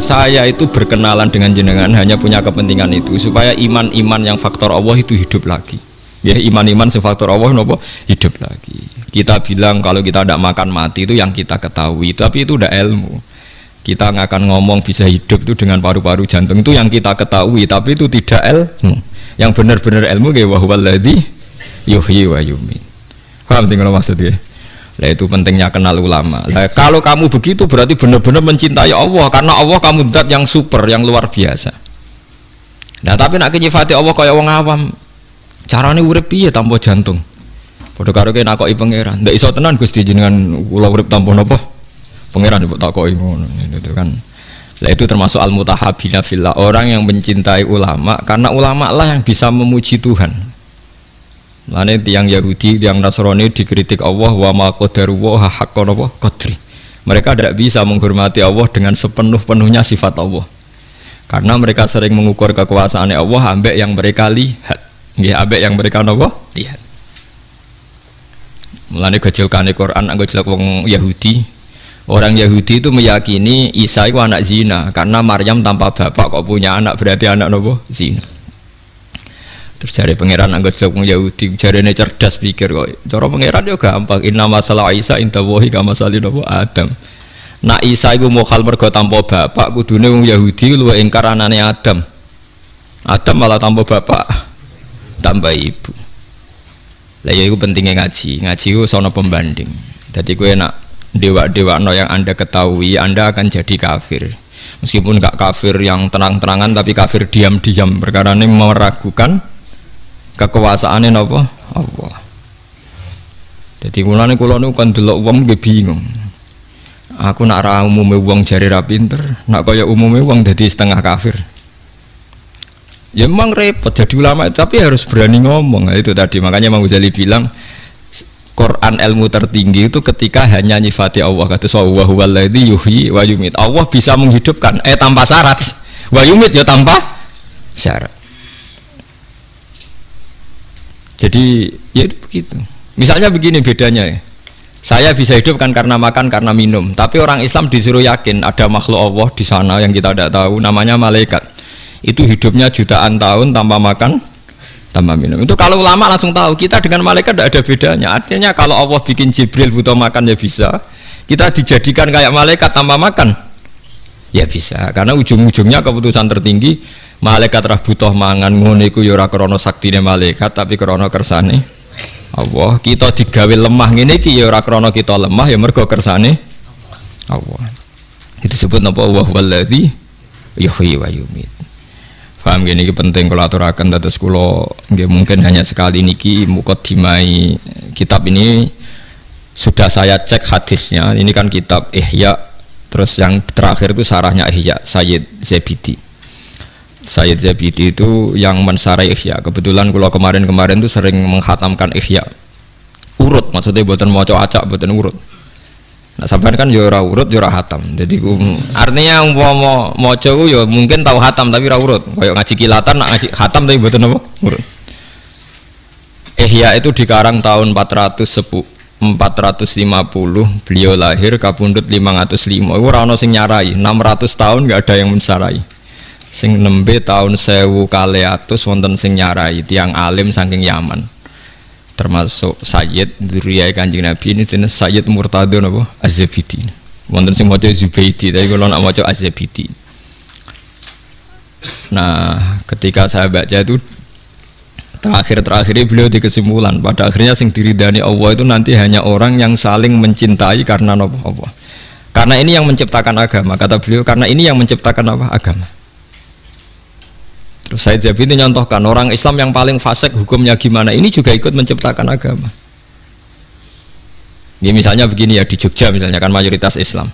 saya itu berkenalan dengan jenengan hanya punya kepentingan itu supaya iman-iman yang faktor Allah itu hidup lagi. Ya, iman-iman faktor Allah nopo hidup lagi. Kita bilang kalau kita tidak makan mati itu yang kita ketahui, tapi itu udah ilmu. Kita nggak akan ngomong bisa hidup itu dengan paru-paru jantung, itu yang kita ketahui, tapi itu tidak ilmu. Yang benar-benar ilmu kayak wa huwallazi yuhyi wa yumiit. Paham tinggal maksudnya? Lah itu pentingnya kenal ulama. Lah kalau kamu begitu berarti benar-benar mencintai Allah, karena Allah kamu zat yang super, yang luar biasa. Nah tapi nak nyifati Allah kaya wong awam, carane urip piye tanpa jantung? Padha karo kene nakoki pangeran. Ndak iso tenan Gusti jenengan kula urip tanpa napa? Pangeran mbok takoki ngono itu kan. Lah itu termasuk al-mutahabbina fillah, orang yang mencintai ulama karena ulama lah yang bisa memuji Tuhan. Lane tiang Yahudi, tiang Nasrani dikritik Allah wa ma qadarullaha haqqa qadri. Mereka tidak bisa menghormati Allah dengan sepenuh-penuhnya sifat Allah. Karena mereka sering mengukur kekuasaan Allah ambek yang mereka lihat. Nggih, ambek yang mereka napa? Lihat. Mulane gejolkane Quran anggo jelek wong Yahudi. Orang Yahudi itu meyakini Isa itu anak zina karena Maryam tanpa bapak kok punya anak, berarti anak napa? Zina. Terus cari pangeran anggap wong Yahudi jarene cerdas pikir kok. Cara pangeran yo gampang. Inna masalah Isa inta wahi kama salin Adam. Nak Isa iku mokhal mergo tanpa bapak, kudune wong Yahudi luwih ingkar anane Adam. Adam malah tanpa bapak, tanpa ibu. Lah ya iku pentingnya ngaji. Ngaji ku sono pembanding. Dadi kowe nak dewa-dewakno yang Anda ketahui, Anda akan jadi kafir. Meskipun enggak kafir yang tenang-tenangan tapi kafir diam-diam perkara ini meragukan kekuasaane napa Allah. Jadi kulane kula niku kan delok wong nggih bingung. Aku nak ra umume wong jare ra pinter, nak kaya umume wong dadi setengah kafir. Ya memang repot jadi ulama itu, tapi harus berani ngomong. Nah, itu tadi makanya Imam Ghazali bilang Quran ilmu tertinggi itu ketika hanya nyifati Allah, kata wa huwallazi yuhyi wa yumiit. Allah bisa menghidupkan tanpa syarat. Wa yumiit ya tanpa syarat. Jadi ya itu begitu. Misalnya begini bedanya ya. Saya bisa hidup kan karena makan, karena minum. Tapi orang Islam disuruh yakin ada makhluk Allah di sana yang kita tidak tahu, namanya malaikat. Itu hidupnya jutaan tahun tanpa makan, tanpa minum. Itu kalau ulama langsung tahu kita dengan malaikat tidak ada bedanya. Artinya kalau Allah bikin Jibril butuh makan ya bisa. Kita dijadikan kayak malaikat tanpa makan ya bisa. Karena ujung-ujungnya keputusan tertinggi malaikat rah butuh mangan ngono iku ya ora krana saktine malaikat tapi krana kersane Allah. Kita digawe lemah ngene iki ya ora krana kita lemah ya mergo kersane Allah. Itu disebut napa wa huwallazi yuhyi wa yumiit. Paham gini iki penting kula aturaken dados kula nggih mungkin hanya sekali niki mukadimai kitab ini sudah saya cek hadisnya. Ini kan kitab Ihya, terus yang terakhir itu sarahnya Ihya Sayyid Zabidi. Sayyid Zabidi itu yang mensarai Ihya. Kebetulan kalau kemarin-kemarin itu sering menghatamkan Ihya urut, maksudnya buatan maca acak, buatan urut. Nah sampean kan ya ora urut ya ora hatam. Jadi artinya umpama maca ku ya mungkin tahu hatam tapi ora urut. Kayak ngaji kilatan nak ngaji hatam tapi buatan apa? Urut. Ihya itu dikarang tahun 450, beliau lahir kapundhut 505. Iku ora ana sing nyarai, 600 tahun enggak ada yang mensarai. Sing nembe tahun 1200 wonten sing nyarai tiang alim saking Yaman. Termasuk Sayyid dzurriyyah Kanjeng Nabi ini jenis Sayyid Murtadho napa Az-Zabidi. Wonten sing maca Zubaidi, tapi kula nak maca Az-Zabidi. Nah, ketika saya baca itu terakhir-terakhirnya beliau di kesimpulan pada akhirnya sing diridani Allah itu nanti hanya orang yang saling mencintai karena napa Allah. Karena ini yang menciptakan agama, kata beliau, karena ini yang menciptakan apa? Agama. Terus Sayyid Zabidi nyontohkan orang Islam yang paling fasik hukumnya gimana, ini juga ikut menciptakan agama. Ini misalnya begini ya, di Jogja misalnya kan mayoritas Islam.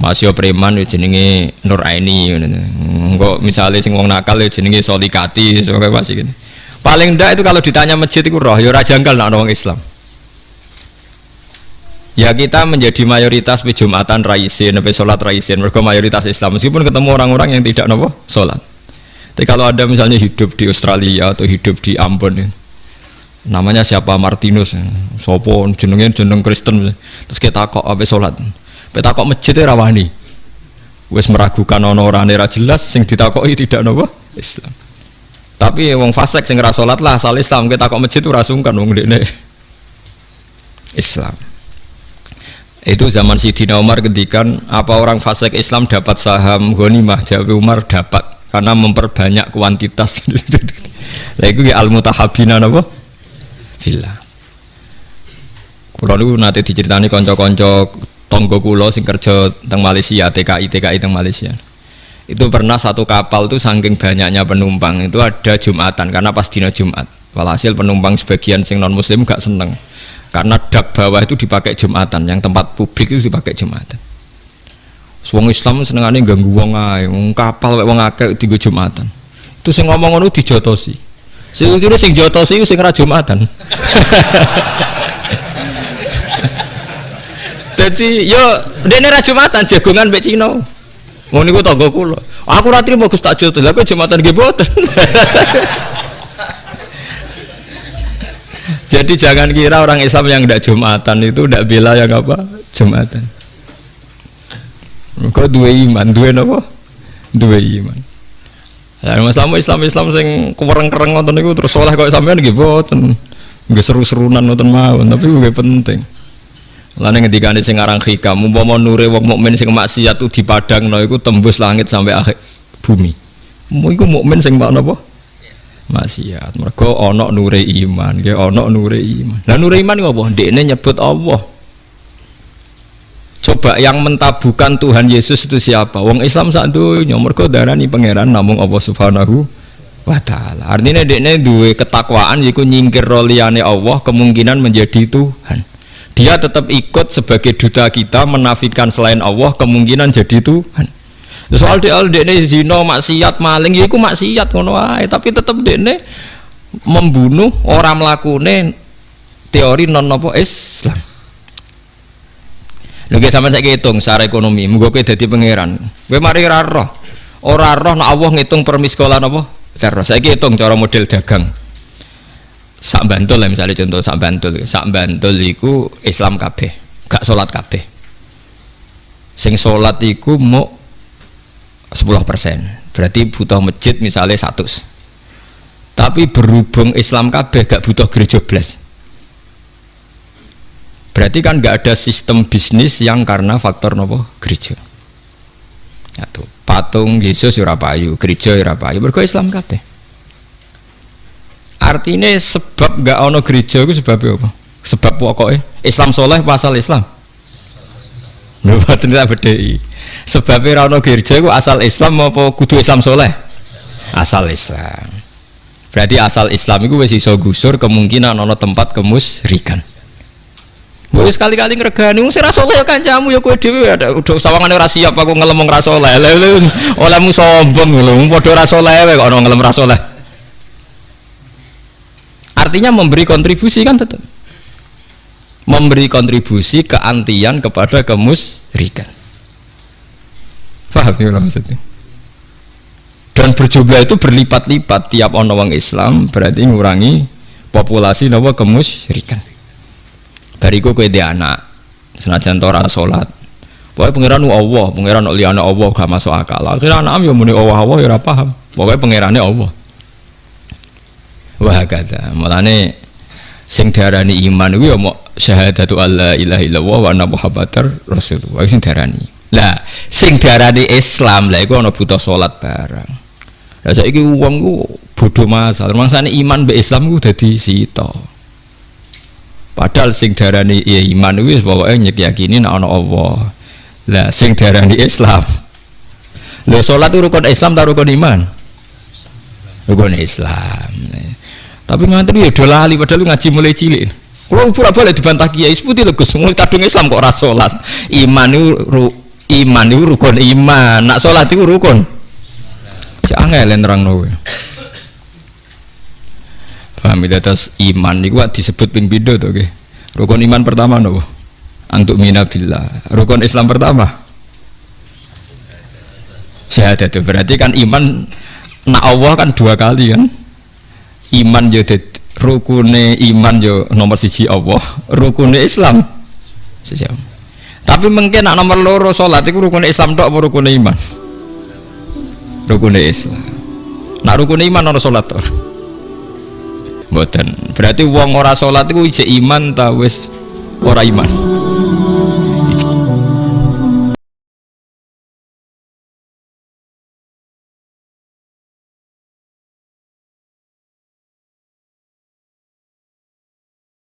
Masih preman ya jenenge Nur Aini engko misalnya sing wong nakal ya jenenge Solikati sebagai masih gini. Paling ndak itu kalau ditanya masjid itu roh ya ora janggal nek wong Islam. Ya kita menjadi mayoritas di Jumatan raisin, sampai sholat raisin, mereka mayoritas Islam meskipun ketemu orang-orang yang tidak nopo sholat. Tapi kalau ada misalnya hidup di Australia atau hidup di Ambon, namanya siapa Martinus, sopo jeneng Kristen, terus kita kok apa sholat, kita kok masjidnya rawani, wis meragukan ana orane ra jelas sing ditakoki tidak napa Islam. Tapi wong fasik sing ra salat lah asal Islam kita kok masjid ora sungkan wong ndekne Islam. Itu zaman Sidina Umar ngendikan apa orang fasik Islam dapat saham ghanimah? Jawab Umar dapat karena memperbanyak kuantitas. Lah iku ya al-mutahabbina napa? Fillah. Kula niku nate diceritani kanca-kanca tangga kula sing kerja teng Malaysia, TKI teng Malaysia. Itu pernah satu kapal itu saking banyaknya penumpang itu ada Jumatan karena pas dina Jumat. Walhasil penumpang sebagian sing non muslim gak seneng. Karena dak bawah itu dipakai Jumatan, yang tempat publik itu dipakai Jumatan. Wong Islam senengane ganggu wong ae, wong kapal wek wong akeh dienggo Jumatan. Itu sing ngomong ngono dijotosi. Sing jotosi sing ra Jumatan. Jadi yo dene ra Jumatan jagongan mbek Cina. Ngono niku tangga kula. Aku ra trimo Gus tak jotos. Lah kok Jumatan nggih boten. Jadi jangan kira orang Islam yang tidak Jumatan itu tidak bela yang apa? Jumatan. Kok dua iman, dua apa? Dua iman. Ya Islam sing kereng-kereng ngoten niku terus saleh kok sampean nggih boten. Nggih seru-serunan ngoten mawon, tapi nggih penting. Lan ngendikane sing aran hikam, umpama nure wong mukmin sing maksiat ku dipadangno iku tembus langit sampai akhir bumi. Iku mukmin sing napa? Maksiat. Mergo ana nure iman, nggih ana nure iman. Lah nure iman iku apa? Ndekne nyebut Allah. Coba yang mentabukan Tuhan Yesus itu siapa? Wong Islam sak donya mergo darani pangeran namung Allah Subhanahu wa taala. Artinya ndekne duwe ketakwaan yiku nyingkir liyane Allah kemungkinan menjadi Tuhan. Dia tetap ikut sebagai duta kita menafikan selain Allah kemungkinan jadi Tuhan. Soal dekne zina, maksiat, maling ya iku maksiat ngono wae, tapi tetap dekne membunuh orang mlakune teori non napa Islam. Lha ge sampeyan saiki hitung secara ekonomi, muga kowe dadi pangeran. Kowe mari ora roh. Ora roh nek Allah ngitung permiskolan apa? Terus saiki hitung cara model dagang. Sak Bantul lah misalnya contoh sak Bantul iku Islam kabeh, gak sholat kabeh. Sing sholat iku mau 10%, berarti butuh masjid misalnya 100. Tapi berhubung Islam kabeh gak butuh gereja blas. Berarti kan gak ada sistem bisnis yang karena faktor nopo gereja. Ya tuh, patung Yesus ora payu, gereja ora payu, mergo Islam kabeh. Artinya sebab gak ono gereja itu sebabnya apa? Sebab pokoknya Islam soleh pasal Islam. Berarti tidak bedai. Sebabnya ono gereja itu asal Islam apa kudu Islam soleh? Asal Islam. Berarti asal Islam itu wis iso gusur kemungkinan ono tempat kemusyrikan. Wis sekali-kali ngregani wong ora soleh ya kancamu ya kowe dhewe ada udah sawangane ora siap aku ngelemong ra soleh. Olehmu sombong lho, padha ora soleh wae kok ono ngelem ra soleh. Artinya memberi kontribusi kan tetap memberi kontribusi keantian kepada kemusyrikan. Paham ya maksudnya? Dan berjumlah itu berlipat-lipat tiap ono wong Islam berarti ngurangi populasi nawa kemusyrikan. Bariku kowe dhe anak senajan ora salat. Pokoke pangeran Allah, pangeran liyane Allah gak masuk akal. Akhire anak yo muni Allah ya ora paham. Pokoke pangerane Allah. Wah kata, mulane sing diarani iman kuwi ya mau syahadatu alla ilaha illallah wa anna muhammadar rasulullah sing diarani. Lah, sing diarani Islam lah iku ana butuh salat barang. Lah saiki wong ku bodho masal, mangsane iman mbek Islam ku dadi sita. Padahal sing diarani ya iman kuwi pokoke nyekiyakini nek ana Allah. Lah sing diarani Islam. Lha salat rukun Islam ta rukun iman? Rukun Islam. Tapi nganti ya do lali padahal ngaji mulai cilik. Kulo pura-pura dibantah kiai seputi lho Gus, mulai kadung Islam kok ora salat. Iman niku rukun iman, nak salat iku rukun. Cek angel nerangno kowe. Paham ya terus iman niku disebut ping pindho to nggih. Rukun iman pertama napa? Antuk mina billah. Rukun Islam pertama syahadat. Berarti kan iman nak Allah kan dua kali kan. Iman yo rukune iman yo nomor siji Allah, rukune Islam sejam. Tapi mungkin nak nomor loro salat iku rukun Islam tok apa rukun iman? Rukun Islam. Nak rukun iman ana salat tok. Mboten. Berarti wong ora salat iku ijek iman ta wis ora iman.